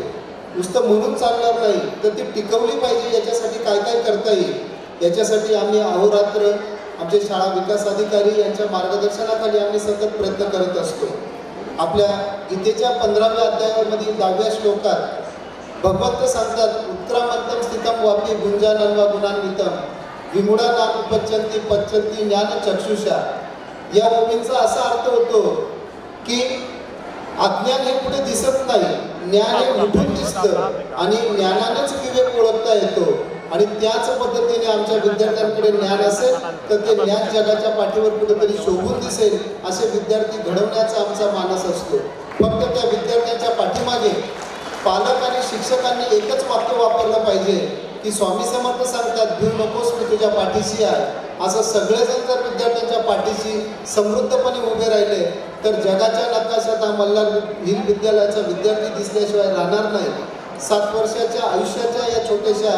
नुसतं म्हणून चालणार नाही तर ती टिकवली पाहिजे. याच्यासाठी काय काय करता येईल याच्यासाठी आम्ही अहोरात्र आमचे शाळा विकास अधिकारी यांच्या मार्गदर्शनाखाली आम्ही सतत प्रयत्न करत असतो. आपल्या गीतेच्या 15व्या अध्यायामधील 10व्या श्लोकात भगवंत सांगतात, उत्क्रामंतम स्थितम वापी गुंजानन्वा गुणान्वितम विमुढा नाम उपच्यंती पच्यंती ज्ञान चक्षुषा. या ओळींचा असा अर्थ होतो की अज्ञान हे पुढे दिसत नाही, ज्ञान हे उठून दिसतं आणि ज्ञानानेच विवेक ओळखता येतो. आणि त्याच पद्धतीने आमच्या विद्यार्थ्यांकडे ज्ञान असेल तर ते ज्ञान जगाच्या पाठीवर कुठेतरी शोभून दिसेल असे विद्यार्थी घडवण्याचा आमचा मानस असतो. फक्त त्या विद्यार्थ्यांच्या पाठीमागे पालक आणि शिक्षकांनी एकच वाक्य वापरलं पाहिजे की स्वामी समर्थ सांगतात, भिऊ नकोस मी तुझ्या पाठीशी आहे. असं सगळेजण जर विद्यार्थ्यांच्या पाठीशी समृद्धपणे उभे राहिले तर जगाच्या नकाशात हा मल्हार हिल विद्यालयाचा विद्यार्थी दिसल्याशिवाय राहणार नाही. 7 वर्षाच्या आयुष्याच्या या छोट्याशा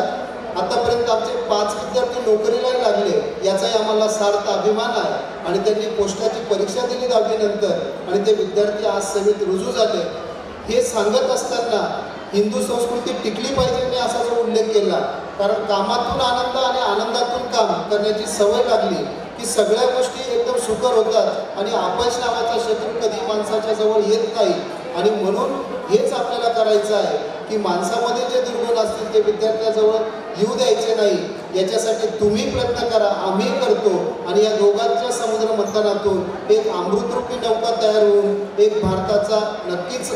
आतापर्यंत आमचे 5 विद्यार्थी नोकरीलाही लागले, याचाही आम्हाला सार्थ अभिमान आहे. आणि त्यांनी पोस्टाची परीक्षा दिली 10वी नंतर आणि ते विद्यार्थी आज सेवेत रुजू झाले. हे सांगत असताना हिंदू संस्कृती टिकली पाहिजे मी असा जो उल्लेख केला, कारण कामातून आनंद आणि आनंदातून काम करण्याची सवय लागली की सगळ्या गोष्टी एकदम सुकर होतात आणि अपयश नावाचा शत्रू कधी माणसाच्या जवळ येत नाही. आणि म्हणून हेच आपल्याला करायचं आहे की माणसामध्ये जे दुर्गुण असतील ते विद्यार्थ्याजवळ येऊ द्यायचे नाही. याच्यासाठी तुम्ही प्रयत्न करा, आम्ही करतो. आणि या दोघांच्या समुद्र मंथनातून एक अमृतरूपी नौका तयार होऊन एक भारताचा नक्कीच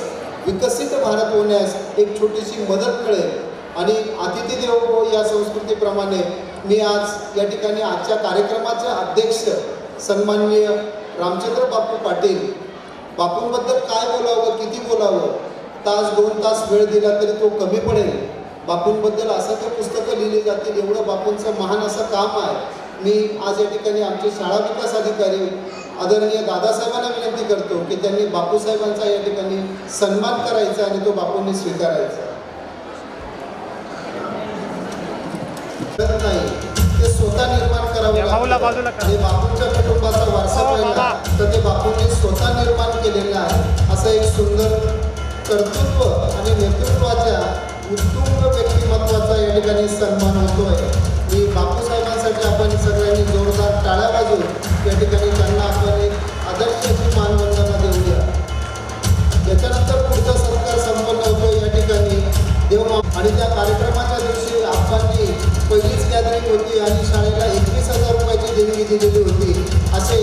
विकसित भारत होण्यास एक छोटीशी मदत मिळेल. आणि अतिथी देवो भव या संस्कृतीप्रमाणे मी आज या ठिकाणी आजच्या कार्यक्रमाचे अध्यक्ष सन्माननीय रामचंद्र बापू पाटील, बापूंबद्दल काय बोलावं, किती बोलावं, तास 2 तास वेळ दिला तरी तो कमी पडेल. बापूंबद्दल असंख्य पुस्तकं लिहिली जातील, एवढं बापूंचं महान असं काम आहे. मी आज या ठिकाणी आमचे शाळा विकास अधिकारी आदरणीय दादासाहेबांना विनंती करतो की त्यांनी बापूसाहेबांचा या ठिकाणी सन्मान करायचा आणि तो बापूंनी स्वीकारायचा. नाही, ते स्वतः निर्माण करावं लागतं. आणि बापूंच्या कुटुंबाचा वारसा पाहिला तर ते बापूंनी स्वतः निर्माण केलेलं आहे. असं एक सुंदर कर्तृत्व आणि नेतृत्वाच्या उत्तुंग व्यक्तिमत्वाचा या ठिकाणी सन्मान होतोय. मी बापूसाहेबांसाठी आपण सगळ्यांनी जोरदार टाळ्या वाजवून या ठिकाणी त्यांना आपण एक आदर्शाची मानवंदना देऊया. त्याच्यानंतर पुढचा सत्कार संपन्न होतो या ठिकाणी देव. आणि त्या कार्यक्रमाच्या दिवशी आप्पांनी पहिलीच गॅदरिंग होती आणि शाळेला 21,000 रुपयाची देणगी दिलेली होती. असे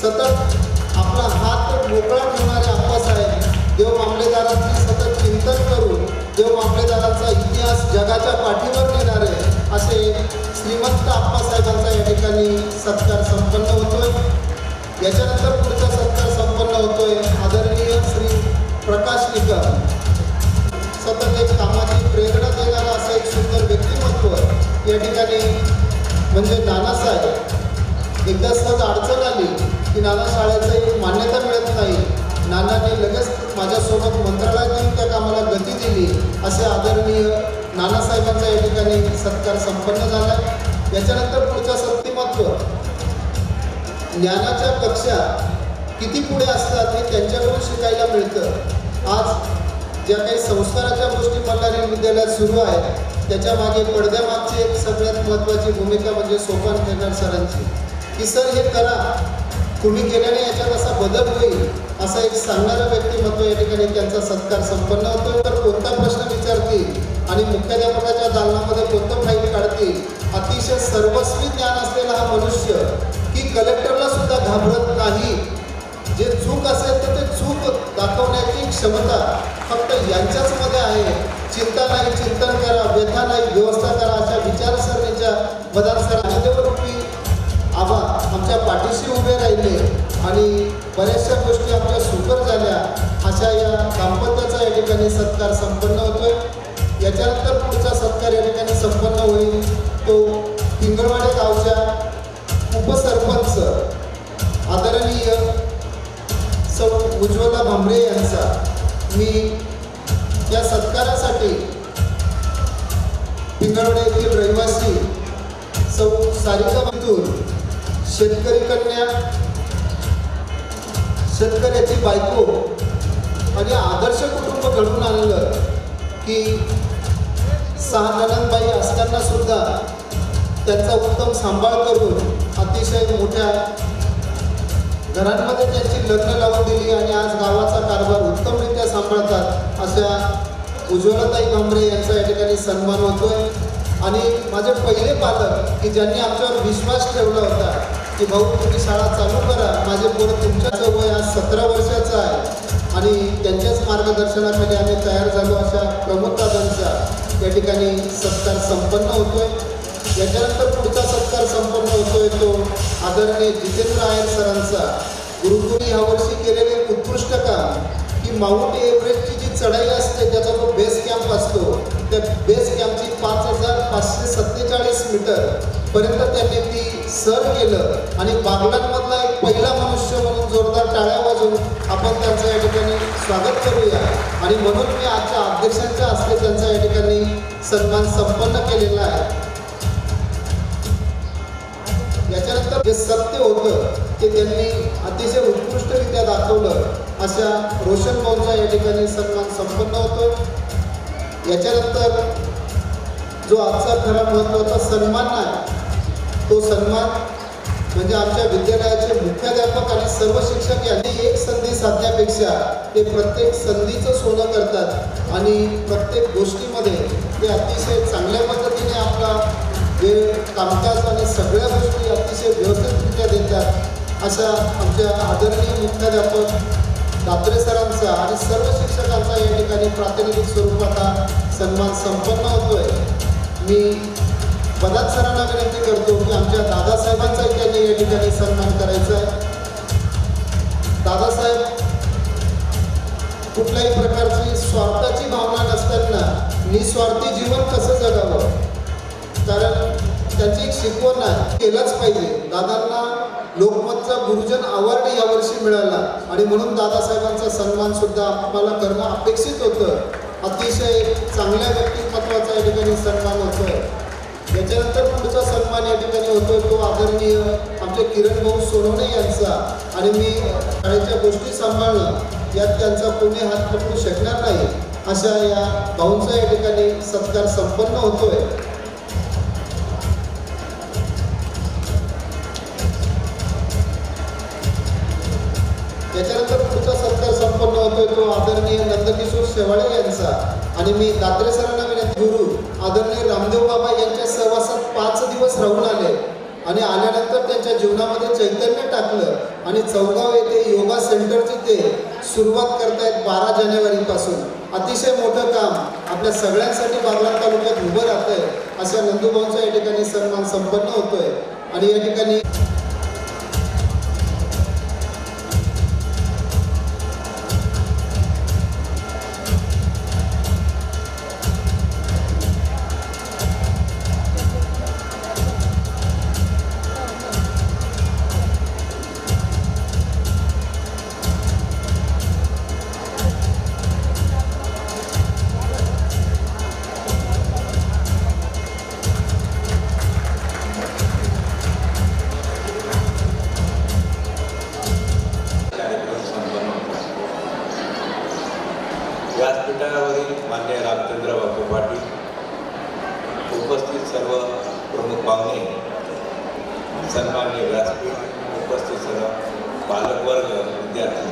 सतत आपला हात मोकळा ठेवणारे आप्पासाहेब देव मामलेदारांचे सतत चिंतन करून देव मामलेदारांचा इतिहास जगाच्या पाठीवर नेणारे असे श्रीमंत आप्पासाहेबांचा या ठिकाणी सत्कार संपन्न होतोय. याच्यानंतर पुढचा सत्कार संपन्न होतोय आदरणीय श्री प्रकाश निकम. सतत एक कामाची प्रेरणा देणारा असं एक सुंदर व्यक्तिमत्व या ठिकाणी म्हणजे नानासाहेब. एकदा सहज अडचण आली की नाना शाळेचं एक मान्यता मिळत नाही. नानाने लगेच माझ्यासोबत मंत्रालयात येऊन त्या कामाला गती दिली. असे आदरणीय नानासाहेबांचा या ठिकाणी सत्कार संपन्न झाला. याच्यानंतर पुढचा व्यक्तिमत्व ज्ञानाच्या कक्षा किती पुढे असतात हे त्यांच्याकडून शिकायला मिळतं. आज ज्या काही संस्काराच्या गोष्टी मल्हारी विद्यालयात सुरू आहेत त्याच्या मागे पडद्यामागची एक सगळ्यात महत्त्वाची भूमिका म्हणजे सोपान खेळणार सरांची. की सर हे करा, तुम्ही केल्याने याच्यात असा बदल होईल असं एक सांगणारं व्यक्तिमत्व या ठिकाणी त्यांचा सत्कार संपन्न होतो. तर कोणता प्रश्न विचारतील आणि मुख्याध्यापकाच्या दालनामध्ये कोणतं फाईल काढतील. अतिशय सर्वस्वी ज्ञान असलेला हा मनुष्य की कलेक्टरला सुद्धा घाबरत नाही. जे चूक असेल तर ते चूक दाखवण्याची क्षमता फक्त यांच्याचमध्ये आहे. चिंता नाही, चिंतन करा, व्यथा नाही, व्यवस्था करा अशा विचारसरणीच्या मदांसरूपी आबा आमच्या पाठीशी उभे राहिले आणि बऱ्याचशा गोष्टी आमच्या सुकर झाल्या. अशा या दाम्पत्याचा या ठिकाणी सत्कार संपन्न होतोय. याच्यानंतर पुढचा सत्कार या ठिकाणी संपन्न होईल तो पिंगळवाडे गावच्या उपसरपंच आदरणीय सौ उज्ज्वला भांबरे यांचा. मी या सत्कारासाठी पिंगळवाडे येथील रहिवासी सौ सारिका बंधूर, शेतकरी कन्या, शेतकऱ्याची बायको आणि आदर्श कुटुंब घडून आणलं की 6 नणंदबाई असताना सुद्धा त्यांचा उत्तम सांभाळ करून अतिशय मोठ्या घरांमध्ये त्यांची लग्न लावून दिली आणि आज गावाचा कारभार उत्तमरित्या सांभाळतात अशा उज्ज्वलाताई भांबरे यांचा या ठिकाणी सन्मान होतोय. आणि माझे पहिले पालक की ज्यांनी आमच्यावर विश्वास ठेवला होता की भाऊ तुम्ही शाळा चालू करा, माझे पोरं तुमच्याचं वय आज 17 वर्षाचं आहे आणि त्यांच्याच मार्गदर्शनाखाली आम्ही तयार झालो अशा प्रमोद दादांचा या ठिकाणी सत्कार संपन्न होतोय. याच्यानंतर पुढचा सत्कार संपन्न होतोय तो आदरणीय जितेंद्र आयर सरांचा. गुरुकुनी यावर्षी केलेले उत्कृष्ट काम की माउंट एव्हरेस्टची जी चढाई असते त्याचा जो बेस कॅम्प असतो त्या बेस कॅम्पची 5,547 मीटर पर्यंत त्यांनी ती सर केलं आणि बागलांमधला एक पहिला मनुष्य म्हणून जोरदार टाळ्या वाजवून आपण त्यांचं या ठिकाणी स्वागत करूया. आणि म्हणून मी आजच्या अध्यक्षांच्या हस्ते त्यांचा या ठिकाणी सन्मान संपन्न केलेला आहे. याच्यानंतर जे सत्य होतं ते त्यांनी अतिशय उत्कृष्टरित्या दाखवलं अशा रोशन भाऊंचा या ठिकाणी सन्मान संपन्न होतो. याच्यानंतर जो आजचा खरा महत्त्वाचा सन्मान आहे तो सन्मान म्हणजे आमच्या विद्यालयाचे मुख्याध्यापक आणि सर्व शिक्षक यांनी एक संधी साधण्यापेक्षा ते प्रत्येक संधीचं सोनं करतात आणि प्रत्येक गोष्टीमध्ये ते अतिशय चांगल्या पद्धतीने आपला वेळ कामकाज आणि सगळ्या गोष्टी अतिशय व्यवस्थितरित्या देतात. अशा आमच्या आदरणीय मुख्याध्यापक दात्रे सरांचा आणि सर्व शिक्षकांचा या ठिकाणी प्रातिनिधिक स्वरूपात हा सन्मान संपन्न होतोय. मी पदात सरांना विनंती करतो की आमच्या दादासाहेबांचाही त्यांनी या ठिकाणी सन्मान करायचा आहे. दादासाहेब कुठल्याही प्रकारची स्वार्थाची भावना नसताना निस्वार्थी जीवन कसं जगावं, कारण त्यांची एक शिकवण आहे, केलंच पाहिजे. दादांना लोकमतचा गुरुजन अवॉर्ड यावर्षी मिळाला आणि म्हणून दादासाहेबांचा सन्मान सुद्धा आम्हाला करणं अपेक्षित होतं. अतिशय चांगल्या व्यक्तिमत्वाचा या ठिकाणी सन्मान होतोय. याच्यानंतर पुढचा सन्मान या ठिकाणी होतोय तो आदरणीय आमचे किरण भाऊ सोनवणे यांचा. आणि मी शाळेच्या गोष्टी सांभाळणं यात त्यांचा कोणी हात पकडू शकणार नाही अशा या भाऊंचा या ठिकाणी सत्कार संपन्न होतोय. त्याच्यानंतर पुढचा सत्कार संपन्न होतोय तो आदरणीय नंदकिशोर शेवाळे यांचा. आणि मी दात्रे सरांना विनंती, गुरु आदरणीय रामदेव बाबा यांच्या सहवासात 5 दिवस राहून आले आणि आल्यानंतर त्यांच्या जीवनामध्ये चैतन्य टाकलं आणि चौगाव येथे योगा सेंटरची ते सुरुवात करतायत 12 जानेवारीपासून. अतिशय मोठं काम आपल्या सगळ्यांसाठी बागलाण तालुक्यात उभं राहतंय. अशा नंदूभाऊंचा या ठिकाणी सन्मान संपन्न होतोय. आणि या ठिकाणी व्यासपीठावरील मान्य रामचंद्र बापू पाटील, उपस्थित सर्व प्रमुख पाहुणे, सन्मान्य व्यासपीठ, उपस्थित सर्व पालकवर्ग, विद्यार्थी,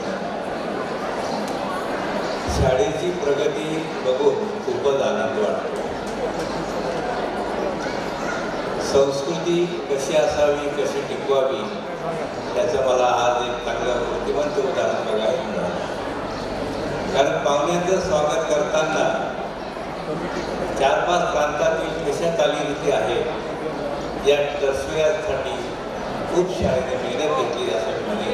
शाळेची प्रगती बघून खूपच आनंद वाटतो. संस्कृती कशी असावी, कशी टिकवावी याचं मला आज एक चांगलं बुद्धिमंत उदाहरण बघायला मिळालं. कारण पाहुण्यांचं स्वागत करताना 4-5 प्रांतातील कशा चालीरीती आहेत या दर्शवण्यासाठी खूप शाळेने मेहनत घेतली असं म्हणे.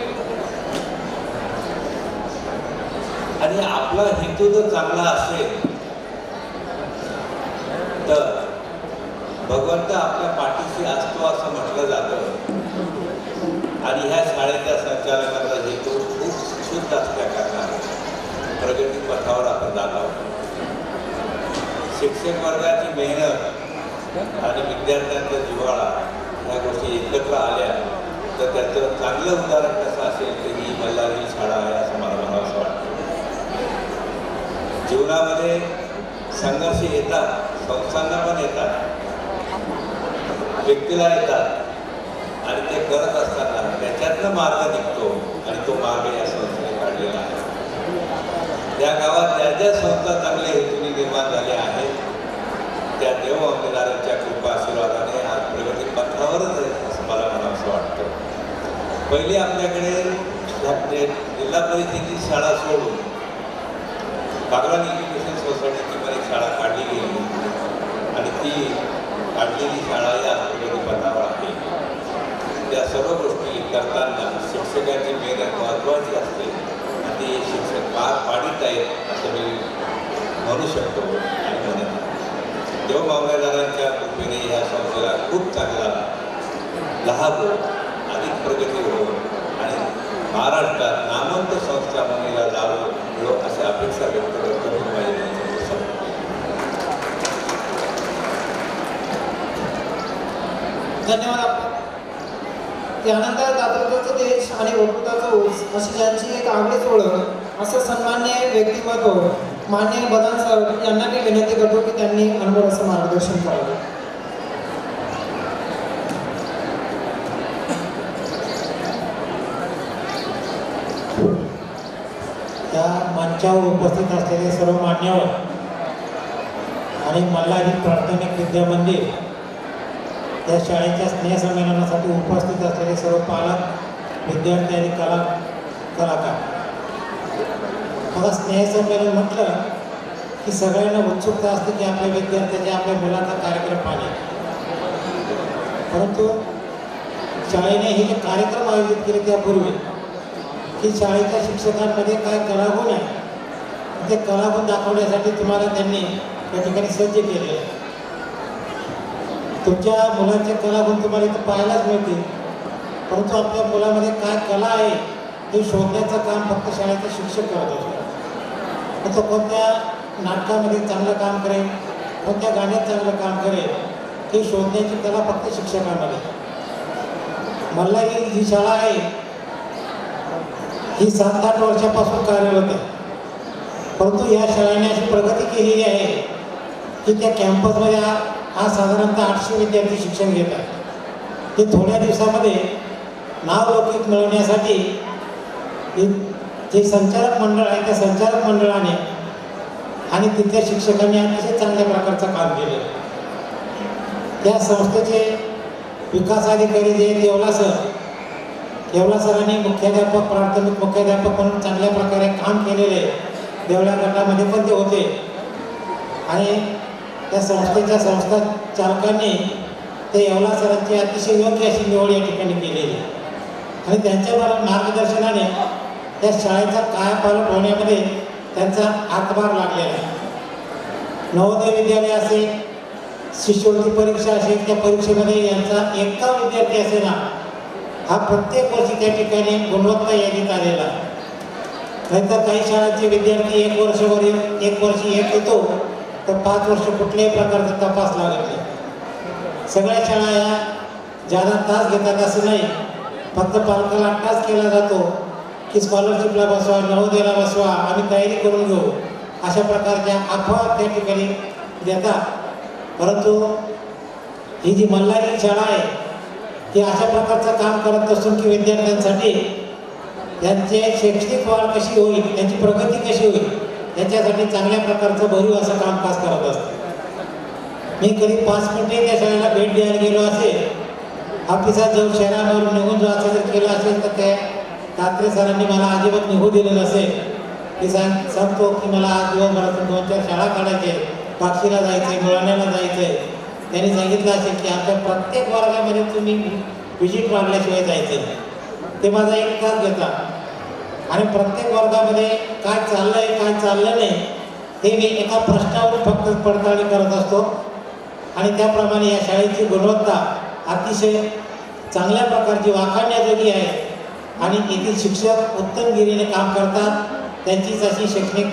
आणि आपला हेतू जर चांगला असेल तर भगवंत आपल्या पाठीशी असतो असं म्हटलं जातं. आणि ह्या शाळेच्या संचालकाचा हेतू खूप शुद्ध असल्या कारणाने प्रगती पथावर आपण जात आहोत. शिक्षक वर्गाची मेहनत आणि विद्यार्थ्यांचा जिव्हाळा ह्या गोष्टी एकत्र आल्या तर त्याचं चांगलं उदाहरण कसं असेल तर ही मल्हारी शाळा आहे असं मला म्हणावं वाटतं. जीवनामध्ये संघर्ष येतात, संस्थांना पण येतात, व्यक्तीला येतात आणि ते करत असताना त्याच्यातनं मार्ग निघतो आणि तो मार्ग या संस्थेने काढलेला आहे. त्या गावात ज्या ज्या संस्था चांगल्या हेतूने निर्माण झाल्या आहेत त्या देव आमदारांच्या कृपा आशीर्वादाने आज प्रगती पथावरच आहे असं मला म्हणावंसं वाटतं. पहिली आपल्याकडे जिल्हा परिषदेची शाळा सोडून बागलाण एज्युकेशन सोसायटीची पण एक शाळा काढली गेली आणि ती काढलेली शाळा या प्रगती पथावर आहे. त्या सर्व गोष्टी करताना शिक्षकांची मेहनत महत्त्वाची असते आणि ती शिक्षक पार पाडित आहेत असं मी म्हणू शकतो. आणि म्हणत देव मामलेदारांच्या कृपेने या संस्थेला खूप चांगला लाभ हो, अधिक प्रगती हो आणि महाराष्ट्रात नामवंत संस्था म्हणून लाभ मिळो अशी अपेक्षा व्यक्त करतो. धन्यवाद. त्यानंतर दातृत्वाचा देश आणि वक्तृत्वाचा ऊस अशी ज्यांची एक आगळीच ओळख असं सन्मान्य व्यक्तिमत्व मान्य बदान सर यांना मी विनंती करतो की त्यांनी अनुभव असं मार्गदर्शन करावं. त्या मंचावर उपस्थित असलेले सर्व मान्यवर आणि मल्हारी प्राथमिक विद्या मंदिर त्या शाळेच्या स्नेहसंमेलनासाठी उपस्थित असलेले सर्व पालक विद्यार्थी आणि कलाकार. मला स्नेहसंमेलन म्हटलं की सगळ्यांना उत्सुकता असते की आपल्या विद्यार्थ्याच्या आपल्या मुलाचा कार्यक्रम पाहणे. परंतु शाळेने हे जे कार्यक्रम आयोजित केले त्यापूर्वी की शाळेच्या शिक्षकांमध्ये काय कलागुण आहे ते कलागुण दाखवण्यासाठी तुम्हाला त्यांनी या ठिकाणी सज्ज केले. तुमच्या मुलांचे कलागुण तुम्हाला इथं पाहायलाच मिळतील, परंतु आपल्या मुलामध्ये काय कला आहे हे शोधण्याचं काम फक्त शाळेचे शिक्षक करत असतात. तो कोणत्या नाटकामध्ये चांगलं काम करेल, कोणत्या गाण्यात चांगलं काम करेल हे शोधण्याची कला फक्त शिक्षकांमध्ये. मल्हारी जी शाळा आहे ही 7-8 वर्षापासून कार्यरत आहे, परंतु या शाळेने अशी प्रगती केलेली आहे की त्या कॅम्पसमध्ये हा साधारणतः 800 विद्यार्थी शिक्षण घेत आहेत. ते थोड्या दिवसामध्ये नावलौकिक मिळवण्यासाठी जे संचालक मंडळ आहे त्या संचालक मंडळाने आणि तिथल्या शिक्षकांनी अतिशय चांगल्या प्रकारचं काम केलं. त्या संस्थेचे विकास अधिकारी जे येवला सरांनी मुख्याध्यापक प्राथमिक मुख्याध्यापक म्हणून चांगल्या प्रकारे काम केलेले देवळा गटामध्ये पण ते होते आणि त्या संस्थेच्या संस्था चालकांनी ते येवला सरांची अतिशय योग्य अशी निवड या ठिकाणी केलेली आणि त्यांच्या मार्गदर्शनाने त्या शाळेचा कायापालट होण्यामध्ये त्यांचा हातभार लागलेला आहे. नवोदय विद्यालय असेल, शिष्यवृत्ती परीक्षा असेल, त्या परीक्षेमध्ये यांचा एका विद्यार्थी असेल ना हा प्रत्येक वर्षी त्या ठिकाणी गुणवत्ता यादीत आलेला. नाहीतर काही शाळांचे विद्यार्थी 1 वर्षी एक येतो तर 5 वर्ष कुठल्याही प्रकारचा तपास लागत नाही. सगळ्या शाळा या ज्यादा तास घेतात असं नाही, फक्त पालकाला तास केला जातो की स्कॉलरशिपला बसवा, नवोदयला बसवा, आम्ही तयारी करून घेऊ, अशा प्रकारच्या अफवा त्या ठिकाणी देतात. परंतु ही जी मल्हारी शाळा आहे ती अशा प्रकारचं काम करत असून की विद्यार्थ्यांसाठी त्यांचे शैक्षणिक वाढ कशी होईल, त्यांची प्रगती कशी होईल याच्यासाठी चांगल्या प्रकारचं भरीव असं कामकाज करत असतं. मी कधी 5 मिनिटे त्या शाळेला भेट द्यायला गेलो असेल, ऑफिसात जाऊन शहरावर निघून जायचं जर केलं असेल तर त्या कात्रे सरांनी मला अजिबात निघू दिलं नसेल. मी सांगतो की मला आज दिवसभरातून 2-4 शाळा काढायचे, पाक्षीला जायचं आहे, मुळाण्याला जायचं आहे. त्यांनी सांगितलं असेल की आमच्या प्रत्येक वर्गामध्ये तुम्ही व्हिजिट मारल्याशिवाय जायचं. ते माझा 1 तास घेतात आणि प्रत्येक वर्गामध्ये काय चाललं आहे काय चाललं नाही हे मी एका प्रश्नावर फक्त पडताळणी करत असतो आणि त्याप्रमाणे या शाळेची गुणवत्ता अतिशय चांगल्या प्रकारची वाखाणण्याजोगी आहे आणि येथील शिक्षक उत्तमगिरीने काम करतात. त्यांचीच अशी शैक्षणिक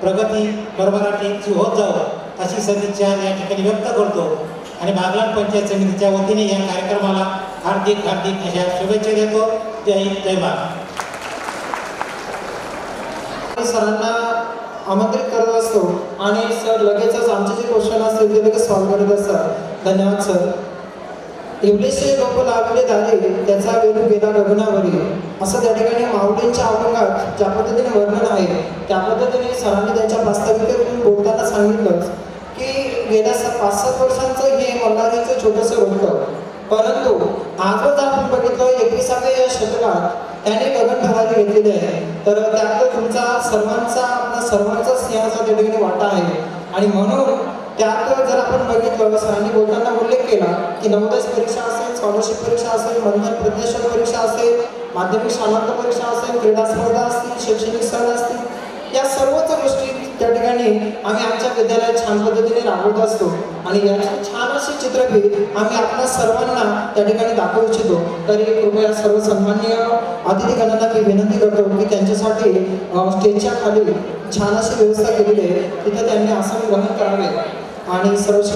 प्रगती भरभराटीची होत जावं अशी सदिच्छा या ठिकाणी व्यक्त करतो आणि बागलाण पंचायत समितीच्या वतीने या कार्यक्रमाला हार्दिक अशा शुभेच्छा देतो. जय हिंद, जय महाराष्ट्र. सरांना आमंत्रित करत असतो आणि सर लगेचच आमचे जे क्वेश्चन असतील ते लगेच सॉल्व्ह करत असतात. धन्यवाद सर. एवढेसे लोक लागले झाले त्याचा वेलू गेला गगनावरी, असं त्या ठिकाणी माऊलींच्या अभंगात ज्या पद्धतीने वर्णन आहे त्या पद्धतीने सरांनी त्यांच्या प्रास्ताविकेतून बोलताना सांगितलं की गेल्या 5-7 वर्षांचं हे मल्हारीचं छोटंसं होतं, परंतु आजच आपण बघितलं 21व्या शतकात त्याने गगनभरारी घेतलेली आहे. तर त्यात तुमचा सर्वांचा स्नेहाचा त्या ठिकाणी वाटा आहे आणि म्हणून त्यात जर आपण बघितलं सरांनी बोलताना उल्लेख केला की नवोदय परीक्षा असेल, स्कॉलरशिप परीक्षा असेल, मंथन प्रज्ञाशोध परीक्षा असेल, माध्यमिक शालांत परीक्षा असेल, क्रीडा स्पर्धा असतील, शैक्षणिक सहल असतील, या सर्वच गोष्टी त्या ठिकाणी आम्ही आमच्या विद्यालयात छान पद्धतीने राबवत असतो आणि याची छान अशी चित्रफित आम्ही आपल्या सर्वांना त्या ठिकाणी दाखवू इच्छितो. तरी कृपया सर्व सन्माननीय अतिथीगणांना मी विनंती करतो की त्यांच्यासाठी स्टेजच्या खाली छान अशी व्यवस्था केलेली आहे, तिथे त्यांनी आसन ग्रहण करावे आणि सर्व